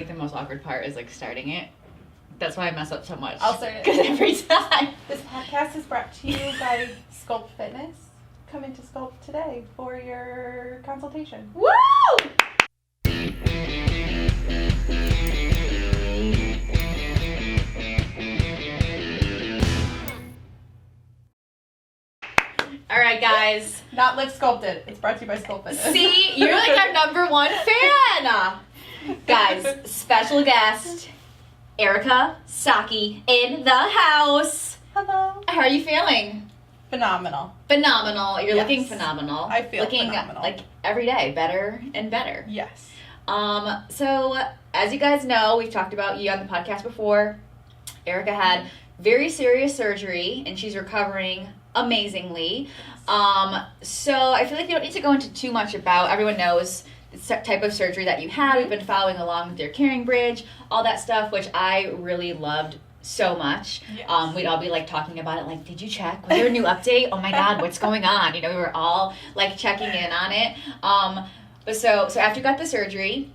The most awkward part is like starting it. That's why I mess up so much. I'll say it. Because every time. This podcast is brought to you by Sculpt Fitness. Come into Sculpt today for your consultation. Woo! All right, guys. Not LiveSculpted. It's brought to you by Sculpt Fitness. See, you're like our number one fan. Guys, special guest, Erika Saki in the house. Hello. How are you feeling? Phenomenal. Phenomenal. You're Yes. looking phenomenal. I feel looking phenomenal. like every day better and better. Yes. So as you guys know, we've talked about you on the podcast before. Erika had very serious surgery and she's recovering amazingly. So I feel like you don't need to go into too much about, everyone knows the type of surgery that you had. We've been following along with your carrying bridge, all that stuff, which I really loved so much. Yes. We'd all be like talking about it, like, did you check? Was there a new update? Oh my God, what's going on? You know, we were all like checking in on it. But so after you got the surgery,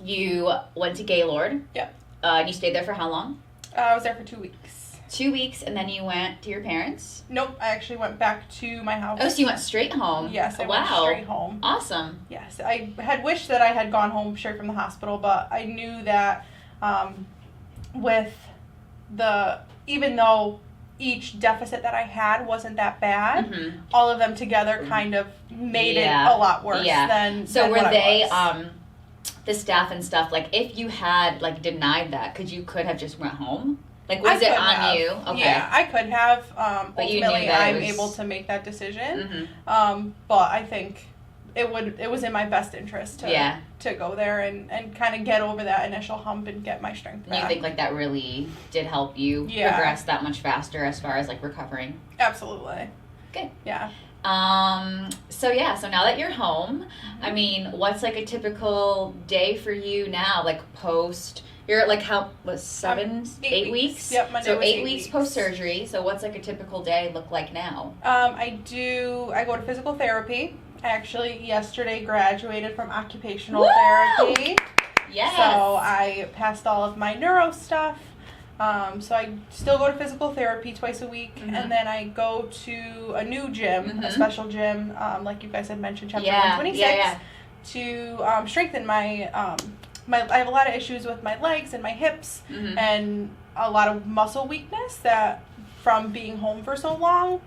you went to Gaylord. Yep. And you stayed there for how long? I was there for 2 weeks. 2 weeks, and then you went to your parents? Nope, I actually went back to my house. Oh, so you went straight home? Yes, I wow. went straight home. Awesome. Yes, I had wished that I had gone home straight from the hospital, but I knew that with even though each deficit that I had wasn't that bad, all of them together kind of made it a lot worse than So than were what they, I was. the staff and stuff, like, if you had, like, denied that, you could have just went home? Like, was it on you? Okay. Yeah, I could have. But you knew Ultimately, that I'm it was... able to make that decision. But I think it was in my best interest to go there and kind of get over that initial hump and get my strength back. You think, like, that really did help you progress that much faster as far as, like, recovering? Absolutely. Good. Yeah. So now that you're home, I mean, what's, like, a typical day for you now, like, post... You're at, like, how, was 8 weeks? Yep, Monday so was 8 weeks post-surgery. So what's, like, a typical day look like now? I go to physical therapy. I actually yesterday graduated from occupational therapy. Yes. So I passed all of my neuro stuff. So I still go to physical therapy twice a week, and then I go to a new gym, a special gym, like you guys had mentioned, chapter 126, to strengthen my... I have a lot of issues with my legs and my hips and a lot of muscle weakness that from being home for so long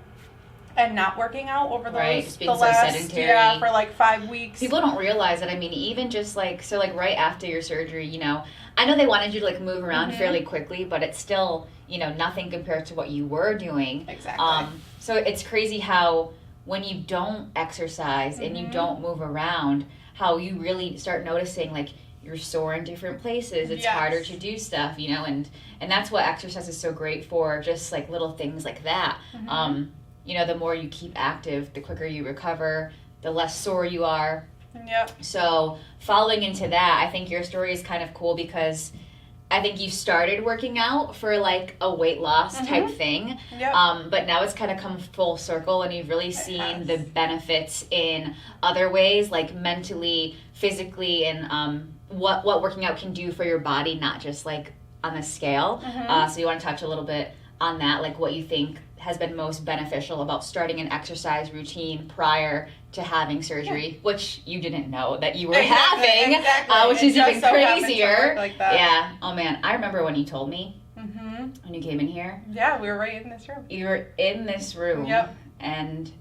and not working out over the last sedentary. For like 5 weeks. People don't realize that. I mean, even just like, so like right after your surgery, you know, I know they wanted you to like move around fairly quickly, but it's still, you know, nothing compared to what you were doing. Exactly. So it's crazy how when you don't exercise and you don't move around, how you really start noticing like you're sore in different places. It's harder to do stuff, you know, and that's what exercise is so great for, just like little things like that. You know, the more you keep active, the quicker you recover, the less sore you are. Yep. So following into that, I think your story is kind of cool because I think you started working out for like a weight loss type thing. Yep. But now it's kind of come full circle and you've really seen the benefits in other ways, like mentally, physically, and what working out can do for your body, not just like on the scale. So you want to touch a little bit on that, like what you think has been most beneficial about starting an exercise routine prior to having surgery, which you didn't know that you were having, which is even crazier. Like that. Yeah. Oh man, I remember when you told me when you came in here. Yeah, we were right in this room. You were in this room. Yep. And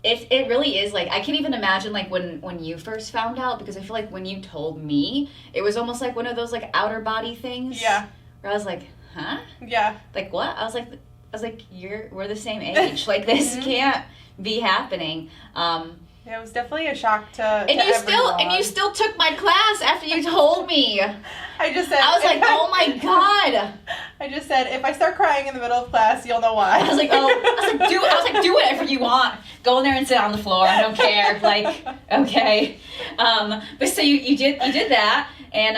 it really is like, I can't even imagine like when you first found out, because I feel like when you told me, it was almost like one of those like outer body things. Yeah. Where I was like, huh? Yeah. Like what? I was like, we're the same age. Like this can't be happening. Yeah, it was definitely a shock to everyone. You still took my class after you told me. I just said, I was like, oh my God. I just said, if I start crying in the middle of class, you'll know why. I was like, do whatever you want. Go in there and sit on the floor. I don't care. Like, okay. But so you did that, and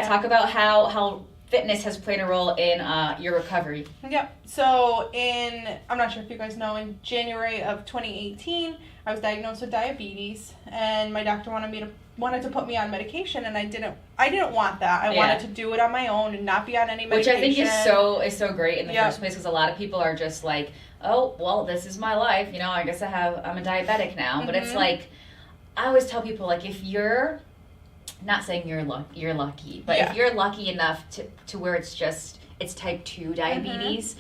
talk about how fitness has played a role in your recovery. Yep. So I'm not sure if you guys know, in January of 2018, I was diagnosed with diabetes, and my doctor wanted me to wanted to put me on medication, and I didn't want that. I wanted to do it on my own and not be on any medication. Which I think is so great in the first place, because a lot of people are just like, oh, well, this is my life, you know, I guess I'm a diabetic now. But it's like, I always tell people, like, if you're not saying you're lucky, but if you're lucky enough to where it's type 2 diabetes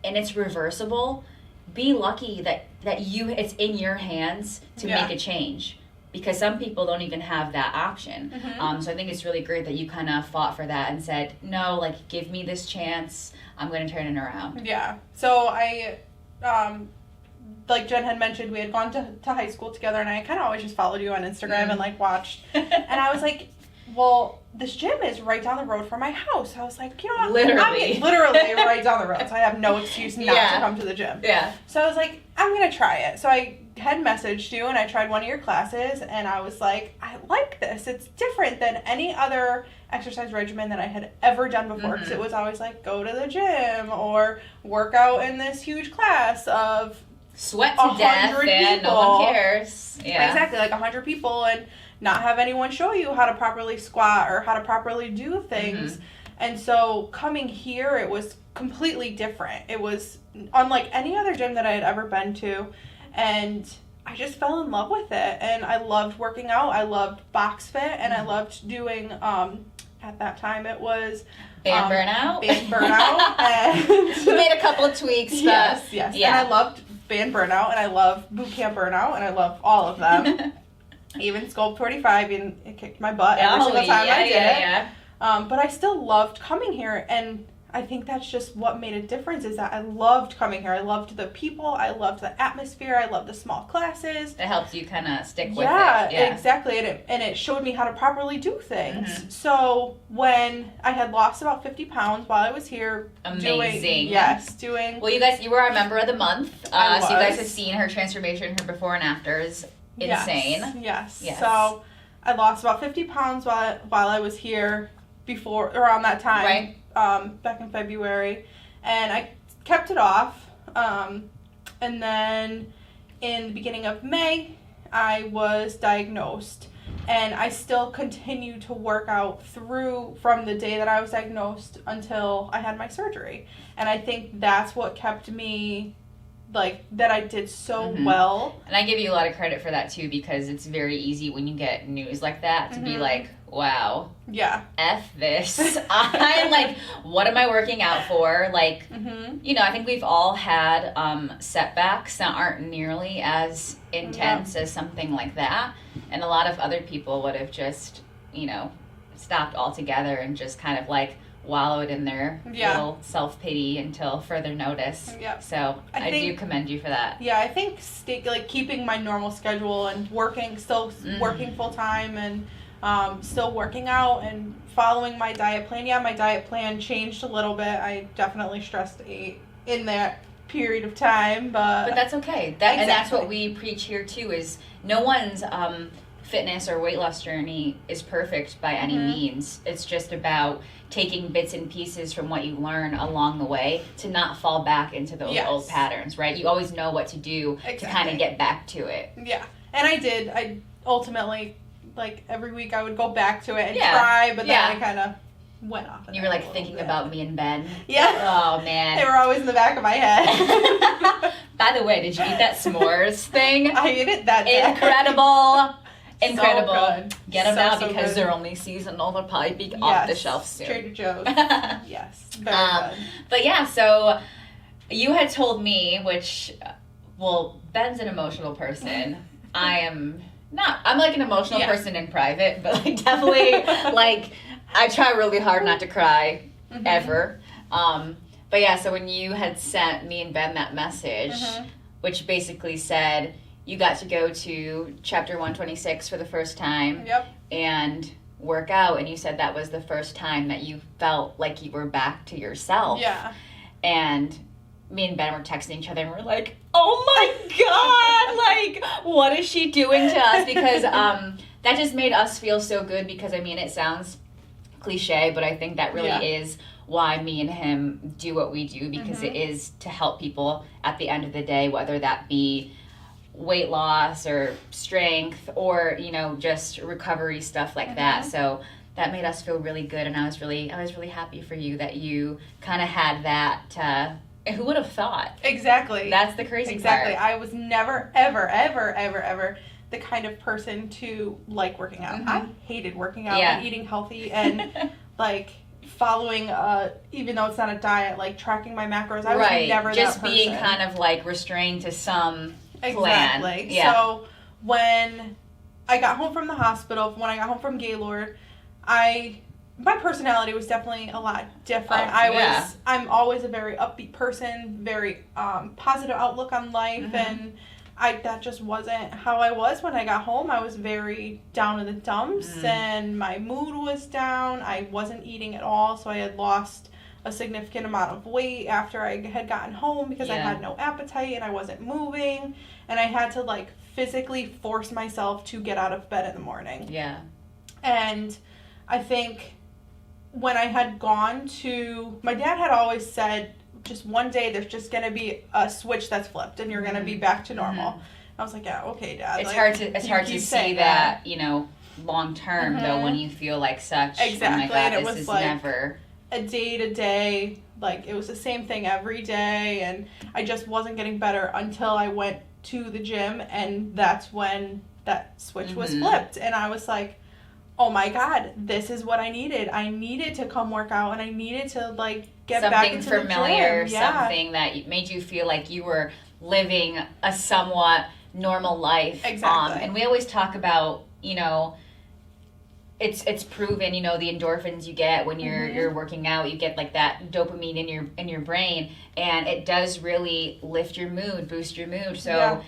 and it's reversible, be lucky that it's in your hands to make a change. Because some people don't even have that option. So I think it's really great that you kind of fought for that and said, no, like, give me this chance. I'm going to turn it around. Yeah. So I, like Jen had mentioned, we had gone to high school together, and I kind of always just followed you on Instagram and, like, watched. And I was like, well, this gym is right down the road from my house. I was like, you know what? Literally right down the road. So I have no excuse not to come to the gym. Yeah. So I was like, I'm going to try it. So I had messaged you, and I tried one of your classes, and I was like, I like this. It's different than any other exercise regimen that I had ever done before, because it was always like, go to the gym or work out in this huge class of sweat to death and no one cares. Yeah. Exactly, like 100 people, and not have anyone show you how to properly squat or how to properly do things. And so coming here, it was completely different. It was unlike any other gym that I had ever been to, and I just fell in love with it. And I loved working out. I loved box fit, and I loved doing, at that time it was band burnout. And we made a couple of tweaks, but yes. Yeah. And I loved band burnout, and I love boot camp burnout, and I love all of them. Even Sculpt 45, and it kicked my butt every single time I did it. But I still loved coming here, and I think that's just what made a difference, is that I loved coming here. I loved the people. I loved the atmosphere. I loved the small classes. It helps you kind of stick with it. Yeah, exactly. And it showed me how to properly do things. So when I had lost about 50 pounds while I was here. Amazing. Doing. Well, you were our member of the month. So you guys have seen her transformation, her before and afters. Insane. Yes. So I lost about 50 pounds while I was here around that time. Right. Back in February, and I kept it off, and then in the beginning of May, I was diagnosed, and I still continue to work out from the day that I was diagnosed until I had my surgery, and I think that's what kept me, like, that I did so well. And I give you a lot of credit for that too, because it's very easy when you get news like that to be like, wow. Yeah. F this. I'm like, what am I working out for? Like, you know, I think we've all had setbacks that aren't nearly as intense as something like that. And a lot of other people would have just, you know, stopped altogether and just kind of like wallowed in their little self-pity until further notice. So I do commend you for that. Yeah, I think keeping my normal schedule and working full-time, and still working out and following my diet plan. Yeah, my diet plan changed a little bit. I definitely stressed ate in that period of time, but that's okay. And that's what we preach here too, is no one's fitness or weight loss journey is perfect by any means. It's just about taking bits and pieces from what you learn along the way to not fall back into those old patterns, right? You always know what to do to kind of get back to it. Yeah, and I did. I ultimately, like, every week I would go back to it and try, but then I kind of went off. You were like thinking about me and Ben. Yeah. Oh man. They were always in the back of my head. By the way, did you eat that s'mores thing? I ate it that day. Incredible. Incredible. So good. Get them now because they're only seasonal. They'll probably be off the shelf soon. Trader Joe's. Yes. Very good. But yeah, so you had told me, Ben's an emotional person. I am not. I'm like an emotional person in private, but like definitely like I try really hard not to cry ever. But yeah, so when you had sent me and Ben that message, which basically said you got to go to chapter 126 for the first time and work out, and you said that was the first time that you felt like you were back to yourself. Yeah. And me and Ben were texting each other and we're like, oh my God, like, what is she doing to us? Because that just made us feel so good, because I mean, it sounds cliche, but I think that really is why me and him do what we do, because it is to help people at the end of the day, whether that be weight loss or strength or, you know, just recovery stuff like that. So that made us feel really good, and I was really happy for you that you kind of had that. Who would have thought? Exactly. That's the crazy part. I was never, ever, ever, ever, ever the kind of person to like working out. I hated working out and eating healthy and like following even though it's not a diet, like tracking my macros. I was never just that person. Being kind of like restrained to some plan. Exactly. Yeah. So when I got home from the hospital, when I got home from Gaylord, my personality was definitely a lot different. I'm always a very upbeat person, very positive outlook on life, and that just wasn't how I was when I got home. I was very down in the dumps, and my mood was down. I wasn't eating at all, so I had lost a significant amount of weight after I had gotten home because I had no appetite and I wasn't moving, and I had to like physically force myself to get out of bed in the morning. Yeah. And I think when I had gone to, my dad had always said, just one day there's just going to be a switch that's flipped and you're going to be back to normal. I was like, yeah, okay, Dad. It's like, hard to see that, you know, long term though, when you feel like such, exactly. Oh my God, and it this was is like never a day to day, like it was the same thing every day, and I just wasn't getting better until I went to the gym, and that's when that switch was flipped, and I was like, oh my God, this is what I needed. I needed to come work out, and I needed to like get back into something familiar, the gym. Yeah. Something that made you feel like you were living a somewhat normal life. Exactly. And we always talk about, you know, it's proven, you know, the endorphins you get when you're working out, you get like that dopamine in your brain, and it does really lift your mood, boost your mood. So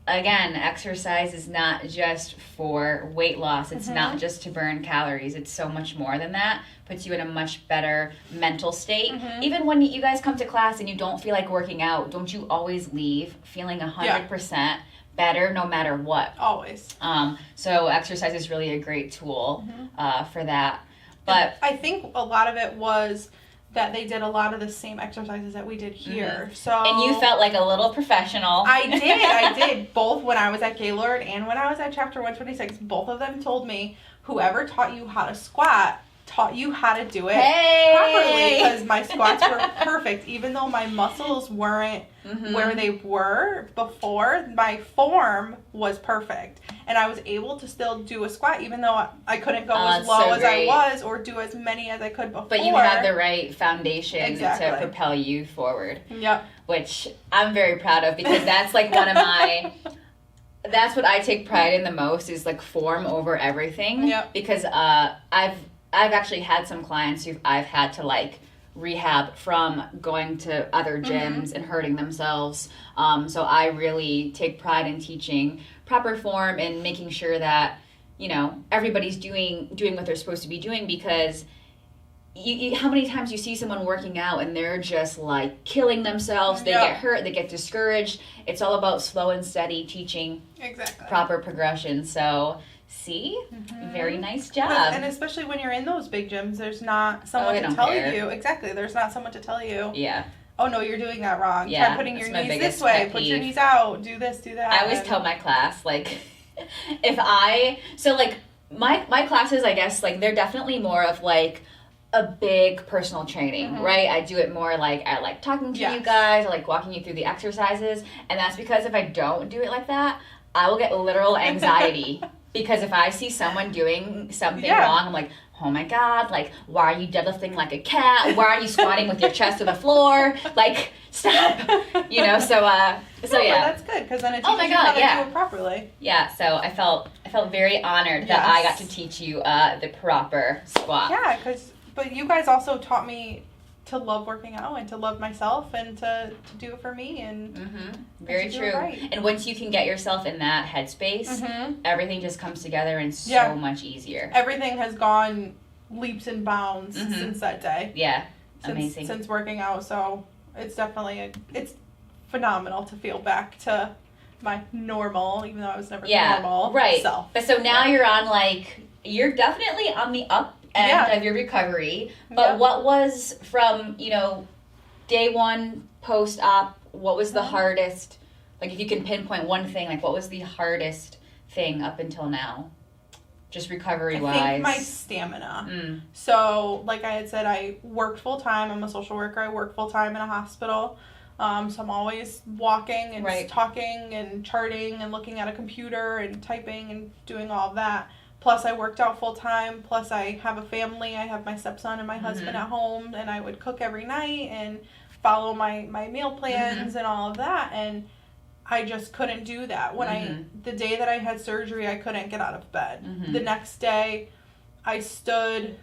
again, exercise is not just for weight loss. It's not just to burn calories. It's so much more than that. Puts you in a much better mental state. Even when you guys come to class and you don't feel like working out, don't you always leave feeling 100% better no matter what? Always. So exercise is really a great tool for that. But I think a lot of it was that they did a lot of the same exercises that we did here. So and you felt like a little professional. I did. Both when I was at Gaylord and when I was at Chapter 126, both of them told me, whoever taught you how to squat taught you how to do it properly, because my squats were perfect. Even though my muscles weren't where they were before, my form was perfect. And I was able to still do a squat even though I couldn't go as low as I was or do as many as I could before. But you had the right foundation to propel you forward. Yep. Which I'm very proud of, because that's like one of my... That's what I take pride in the most, is like form over everything. Yep. Because I've actually had some clients who I've had to like rehab from going to other gyms and hurting themselves. So I really take pride in teaching proper form and making sure that, you know, everybody's doing what they're supposed to be doing, because you how many times you see someone working out and they're just like killing themselves, they get hurt, they get discouraged. It's all about slow and steady teaching proper progression. So see, very nice job. And especially when you're in those big gyms, there's not someone to tell you. Exactly, there's not someone to tell you. Yeah. Oh no, you're doing that wrong. Try putting your knees this way. Put your knees out. Do this. Do that. I always tell my class, like, my classes, I guess, like they're definitely more of like a big personal training, right? I do it more like I like talking to you guys, I like walking you through the exercises, and that's because if I don't do it like that, I will get literal anxiety. Because if I see someone doing something wrong, I'm like, oh my God, like, why are you deadlifting like a cat? Why are you squatting with your chest to the floor? Like, stop. You know, so yeah. But that's good, because then it teaches you how to do it properly. Yeah, so I felt very honored that I got to teach you the proper squat. Yeah, but you guys also taught me to love working out and to love myself and to do it for me and very true. And once you can get yourself in that headspace, everything just comes together and so much easier. Everything has gone leaps and bounds since that day. Yeah, amazing. Since working out, so it's definitely it's phenomenal to feel back to my normal, even though I was never normal self. But so now you're on you're definitely on the up end of your recovery, but what was from, you know, day one post-op, what was the hardest, Like, if you can pinpoint one thing, like, what was the hardest thing up until now? Just recovery-wise. I think my stamina. So, like I had said, I worked full-time. I'm a social worker. I work full-time in a hospital. So I'm always walking and talking and charting and looking at a computer and typing and doing all of that. Plus, I worked out full-time. Plus, I have a family. I have my stepson and my husband at home. And I would cook every night and follow my meal plans and all of that. And I just couldn't do that. When the day that I had surgery, I couldn't get out of bed. The next day, I stood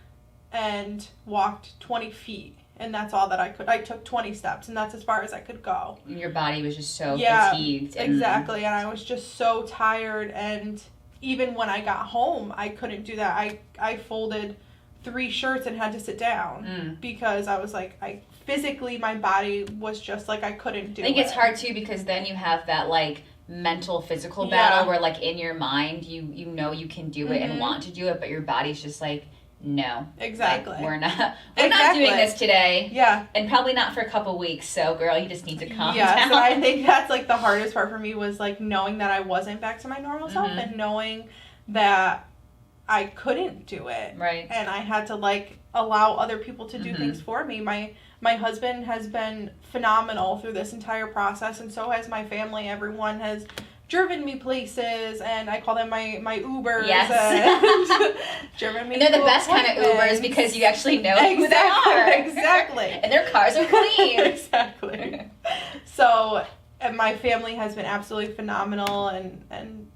and walked 20 feet, and that's all that I could. I took 20 steps, and that's as far as I could go. Your body was just so fatigued. Exactly, and I was just so tired, and even when I got home, I couldn't do that. I folded 3 shirts and had to sit down because I was like, physically, my body was just like, I couldn't do it. I think it's hard, too, because then you have that, like, mental, physical battle where, like, in your mind, you know you can do it and want to do it, but your body's just like, no. Exactly. Like, we're not doing this today. Yeah. And probably not for a couple weeks, so, girl, you just need to calm down. Yeah, so I think that's, like, the hardest part for me was, like, knowing that I wasn't back to my normal self and knowing that I couldn't do it. Right. And I had to, like, allow other people to do things for me. My husband has been phenomenal through this entire process, and so has my family. Everyone has driven me places, and I call them my Ubers. Yes. And driven me. And they're the best kind of Ubers because you actually know who they are. Exactly. And their cars are clean. Exactly. So, and my family has been absolutely phenomenal, and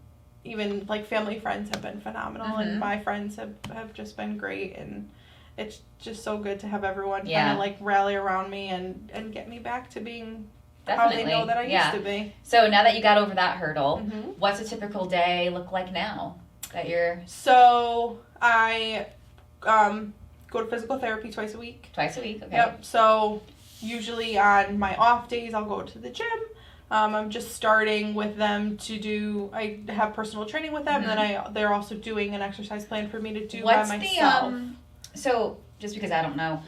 even, like, family friends have been phenomenal, and my friends have just been great, and it's just so good to have everyone kind of, like, rally around me and get me back to being how they know that I used to be. So now that you got over that hurdle, what's a typical day look like now that you're... So I go to physical therapy twice a week. Twice a week, okay. Yep. So usually on my off days, I'll go to the gym. I'm just starting with them to do, I have personal training with them, and then they're also doing an exercise plan for me to do by myself. So, just because I don't know,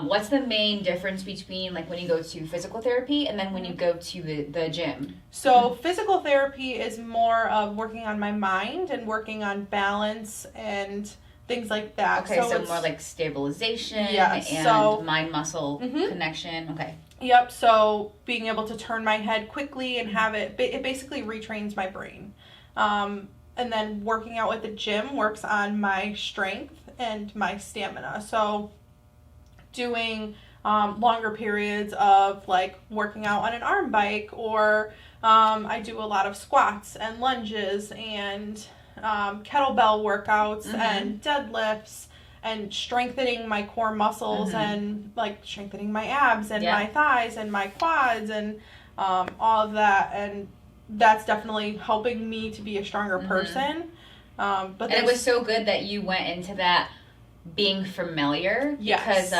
what's the main difference between, like, when you go to physical therapy and then when you go to the gym? So, physical therapy is more of working on my mind and working on balance and things like that. Okay, so more like stabilization and mind-muscle connection. Okay. Yep, so being able to turn my head quickly and have it basically retrains my brain. And then working out at the gym works on my strength and my stamina. So doing longer periods of, like, working out on an arm bike, or I do a lot of squats and lunges and kettlebell workouts and deadlifts and strengthening my core muscles and, like, strengthening my abs and my thighs and my quads and all of that. And that's definitely helping me to be a stronger person. But it was so good that you went into that being familiar. Yes. Because,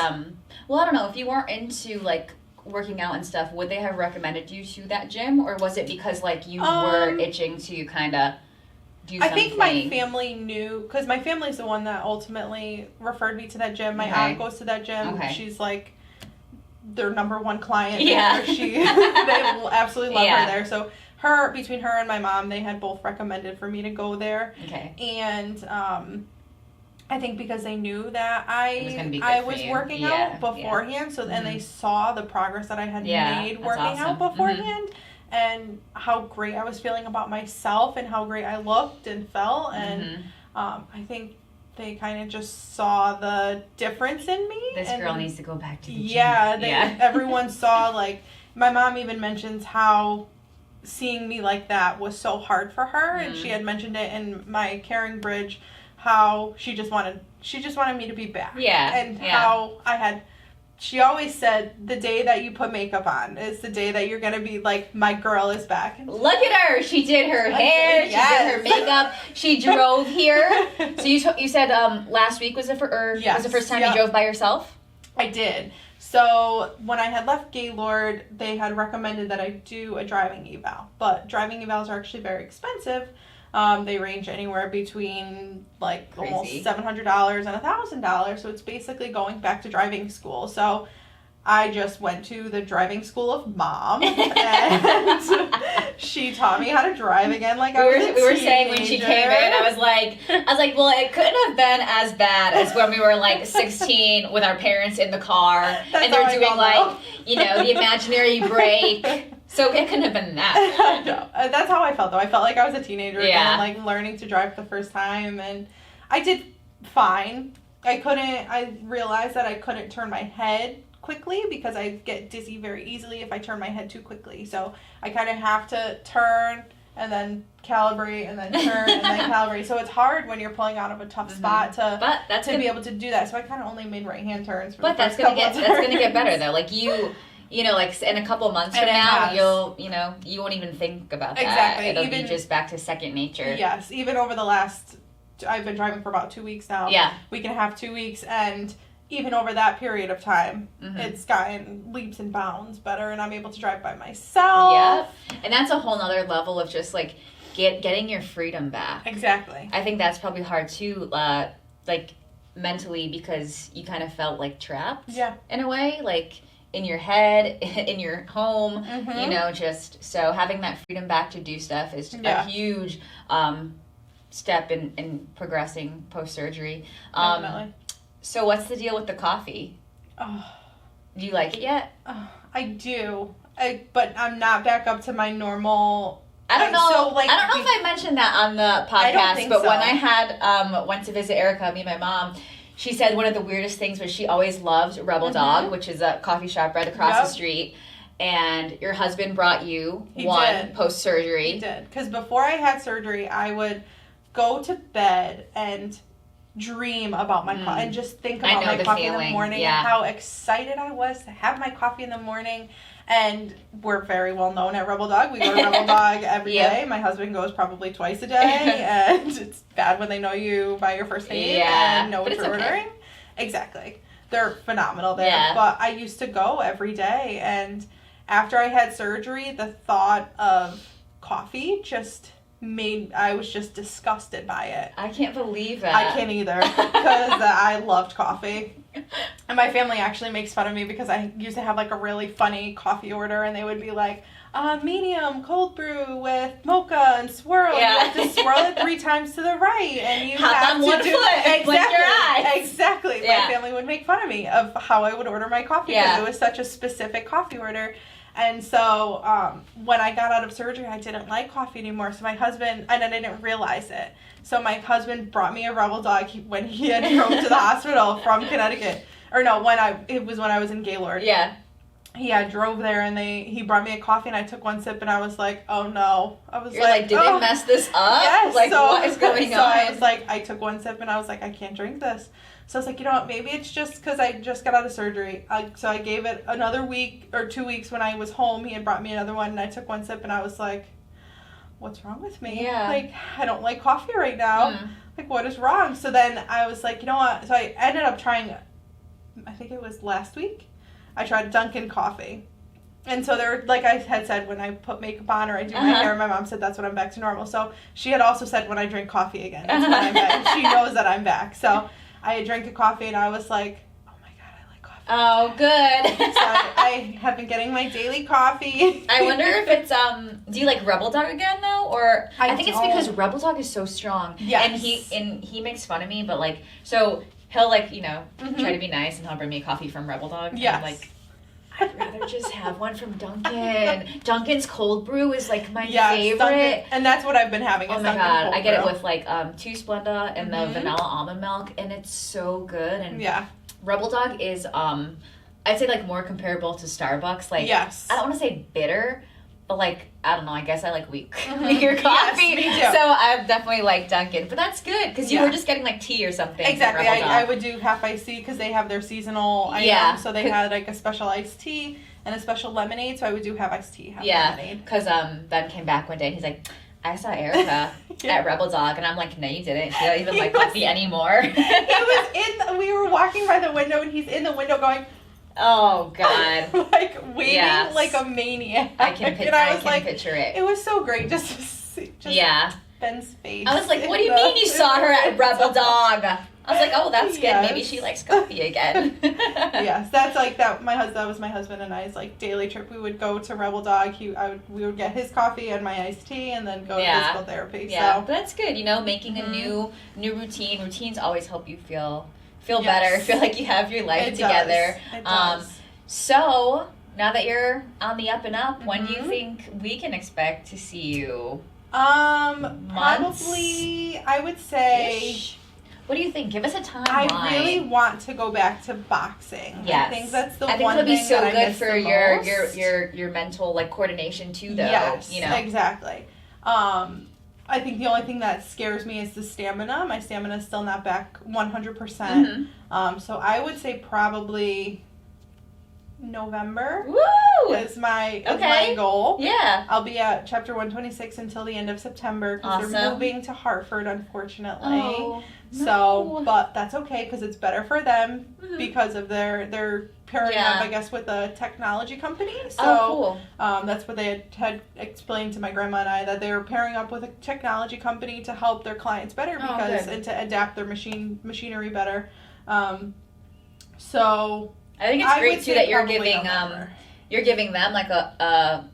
well, I don't know, if you weren't into, like, working out and stuff, would they have recommended you to that gym? Or was it because, like, you were itching to kind of do something? I think my family knew, because my family's the one that ultimately referred me to that gym. My aunt goes to that gym. She's, like, their number one client there. They absolutely love her there. So between her and my mom, they had both recommended for me to go there. Okay. And I think because they knew that I was working out beforehand, so and they saw the progress that I had made working out beforehand, and how great I was feeling about myself and how great I looked and felt, and I think they kind of just saw the difference in me. This girl needs to go back to the gym. Everyone saw, like, my mom even mentions how seeing me like that was so hard for her, and she had mentioned it in my Caring Bridge, how she just wanted me to be back. How she always said, the day that you put makeup on is the day that you're going to be like, my girl is back. Look at her. She did her hair. She did her makeup. She drove here. So you said last week was the first time you drove by yourself? I did. So when I had left Gaylord, they had recommended that I do a driving eval. But driving evals are actually very expensive. They range anywhere between, like, almost $700 and $1,000. So it's basically going back to driving school. So I just went to the driving school of mom, and she taught me how to drive again. Like I was a teenager. We were saying when she came in, I was like, well, it couldn't have been as bad as when we were like 16 with our parents in the car, and they're doing like, the imaginary brake. So it couldn't have been that. No, that's how I felt though. I felt like I was a teenager again, like learning to drive for the first time, and I did fine. I realized that I couldn't turn my head quickly because I get dizzy very easily if I turn my head too quickly. So I kind of have to turn and then calibrate and then turn and then calibrate. So it's hard when you're pulling out of a tough spot to be able to do that. So I kind of only made right-hand turns for the first couple of turns. That's going to get better though. Like like in a couple of months from now, you won't even think about that. Exactly. It'll be just back to second nature. Yes. Even over the last, I've been driving for about 2 weeks now. Yeah. Week and a half, 2 weeks, and even over that period of time, it's gotten leaps and bounds better, and I'm able to drive by myself. Yeah, and that's a whole nother level of just, like, getting your freedom back. Exactly. I think that's probably hard, too, like, mentally, because you kind of felt, like, trapped. Yeah. In a way, like, in your head, in your home, just, so having that freedom back to do stuff is a huge step in progressing post-surgery. Definitely. So what's the deal with the coffee? Oh. Do you like it yet? I do. But I'm not back up to my normal. I don't know. So, I don't know if I mentioned that on the podcast, I don't think but so. When I had went to visit Erika, me and my mom, she said one of the weirdest things was she always loved Rebel Dog, which is a coffee shop right across the street. And your husband brought you one post-surgery. He did. Because before I had surgery, I would go to bed and dream about my coffee and just think about my coffee in the morning and how excited I was to have my coffee in the morning. And we're very well known at Rebel Dog. We go to Rebel Dog every day. My husband goes probably twice a day, and it's bad when they know you by your first name and know what you're ordering. Exactly. They're phenomenal there. Yeah. But I used to go every day, and after I had surgery, the thought of coffee just I was just disgusted by it. I can't believe that. I can't either, because I loved coffee. And my family actually makes fun of me because I used to have like a really funny coffee order, and they would be like, medium cold brew with mocha and swirl. Yeah. You have to swirl it 3 times to the right, and you have on one foot, exactly, blink your eyes. Exactly. Yeah. My family would make fun of me of how I would order my coffee because it was such a specific coffee order. And so when I got out of surgery, I didn't like coffee anymore. So my husband, and I didn't realize it. So my husband brought me a Rebel Dog when he had drove to the hospital from Connecticut. Or no, it was when I was in Gaylord. Yeah. He drove there, and he brought me a coffee, and I took one sip, and I was like, oh no. You're like, did they mess this up? Yes. Like, what is going on? So I was like, I took one sip, and I was like, I can't drink this. So I was like, you know what, maybe it's just because I just got out of surgery. So I gave it another week or 2 weeks. When I was home, he had brought me another one, and I took one sip, and I was like, what's wrong with me? Yeah. Like, I don't like coffee right now. Like, what is wrong? So then I was like, you know what? So I ended up trying, I think it was last week, I tried Dunkin' coffee. And so there, like I had said, when I put makeup on or I do my hair, my mom said that's when I'm back to normal. So she had also said when I drink coffee again, that's when I'm back. She knows that I'm back. So I drank a coffee, and I was like, oh my God, I like coffee. Oh, good. So I have been getting my daily coffee. I wonder if it's, do you like Rebel Dog again, though? Or I think it's because Rebel Dog is so strong. Yes. And he makes fun of me, but like, so he'll like, try to be nice, and he'll bring me a coffee from Rebel Dog. Yes. And I'm like, I'd rather just have one from Dunkin'. Dunkin's cold brew is like my favorite. Dunkin', and that's what I've been having. Oh my God. I get it with like 2 Splenda and the vanilla almond milk, and it's so good. And Rebel Dog is I'd say like more comparable to Starbucks. Like I don't want to say bitter, but like I don't know, I guess I like weaker coffee. Yes, me too. So I definitely like Dunkin'. But that's good because you were just getting like tea or something. Exactly. I would do half iced tea because they have their seasonal items. So they had like a special iced tea and a special lemonade. So I would do half iced tea, half lemonade. Because Ben came back one day and he's like, I saw Erika at Rebel Dog, and I'm like, no, you didn't. She don't even like coffee anymore. We were walking by the window, and he's in the window going, oh God! Like waiting like a maniac. I can picture it. It was so great just to see Ben's face. I was like, what do you mean you saw her at Rebel Dog? I was like, oh, that's good. Yes. Maybe she likes coffee again. Yes, that's like that. That was my husband and I's like daily trip. We would go to Rebel Dog. We would get his coffee and my iced tea, and then go to physical therapy. Yeah, so but that's good. You know, making a new routine. Routines always help you feel better. Feel like you have your life together. It does. So now that you're on the up and up, when do you think we can expect to see you? Probably, I would say. What do you think? Give us a timeline. I really want to go back to boxing. Yes. I think that's the one thing that I think would be so good for your mental like coordination too, though. Yes, you know? Exactly. I think the only thing that scares me is the stamina. My stamina is still not back 100%. So I would say probably November. Woo! Is my goal. Yeah. I'll be at chapter 126 until the end of September because they're moving to Hartford, unfortunately. Oh, so, no. but that's okay because it's better for them because of their pairing up, I guess, with a technology company. So, cool. That's what they had explained to my grandma and I, that they were pairing up with a technology company to help their clients better and to adapt their machinery better. So I think it's great too that you're giving them like a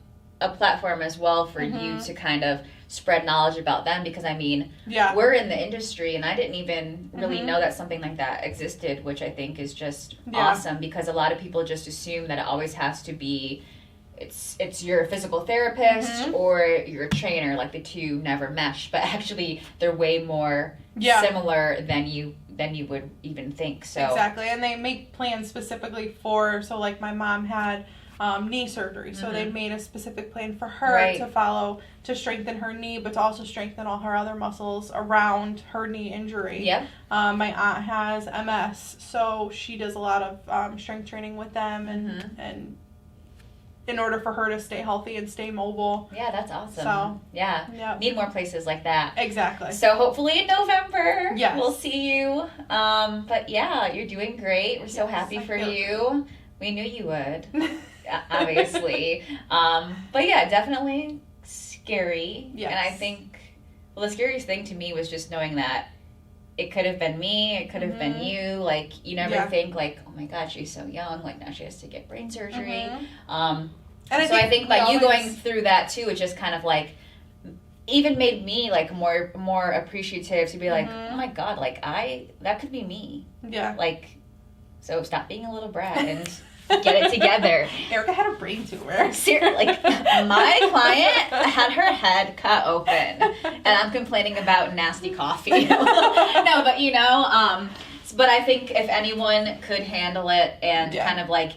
platform as well for you to kind of spread knowledge about them, because I mean, we're in the industry and I didn't even really know that something like that existed, which I think is just awesome, because a lot of people just assume that it always has to be it's your physical therapist or your trainer, like the two never mesh, but actually they're way more similar than you would even think. So exactly, and they make plans specifically for, so like my mom had knee surgery, so they made a specific plan for her to follow to strengthen her knee, but to also strengthen all her other muscles around her knee injury. My aunt has MS, so she does a lot of strength training with them, and in order for her to stay healthy and stay mobile. Yeah, that's awesome. So, need more places like that. Exactly. So hopefully in November, we'll see you. But yeah, you're doing great. We're so happy for you. We knew you would, obviously. But yeah, definitely scary. Yes. And I think, the scariest thing to me was just knowing that it could have been me, it could have been you. Like, you never think, like, oh my God, she's so young. Like, now she has to get brain surgery. And I think by you going through that too, it just kind of like even made me like more appreciative to be like, oh my God, like that could be me. Yeah. Like, so stop being a little brat and get it together. Erika had a brain tumor. Seriously, like my client had her head cut open, and I'm complaining about nasty coffee. No, but you know, but I think if anyone could handle it and kind of like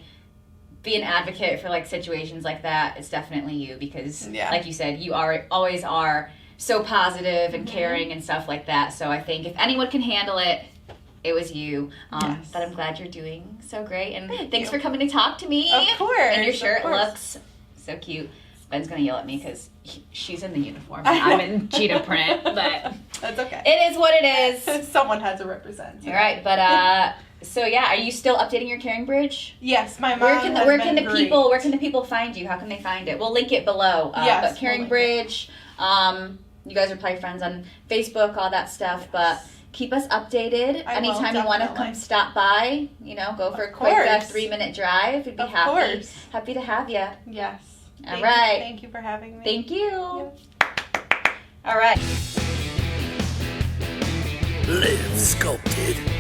be an advocate for like situations like that, it's definitely you, because like you said, you always are so positive and caring and stuff like that. So I think if anyone can handle it, it was you. But I'm glad you're doing so great, and thanks for coming to talk to me. Of course. And your shirt looks so cute. Ben's gonna yell at me because she's in the uniform and I'm in cheetah print, but that's okay. It is what it is. Someone had to represent. All right, but so yeah, are you still updating your Caring Bridge? Yes, my mom. Where can the people find you? How can they find it? We'll link it below. But Caring Bridge, you guys are probably friends on Facebook, all that stuff, but keep us updated. Anytime you want to come stop by, you know, go for a quick 3-minute drive. We'd be happy to have you. Yes. All right. Thank you for having me. Thank you. Yeah. All right. LiveSculpted.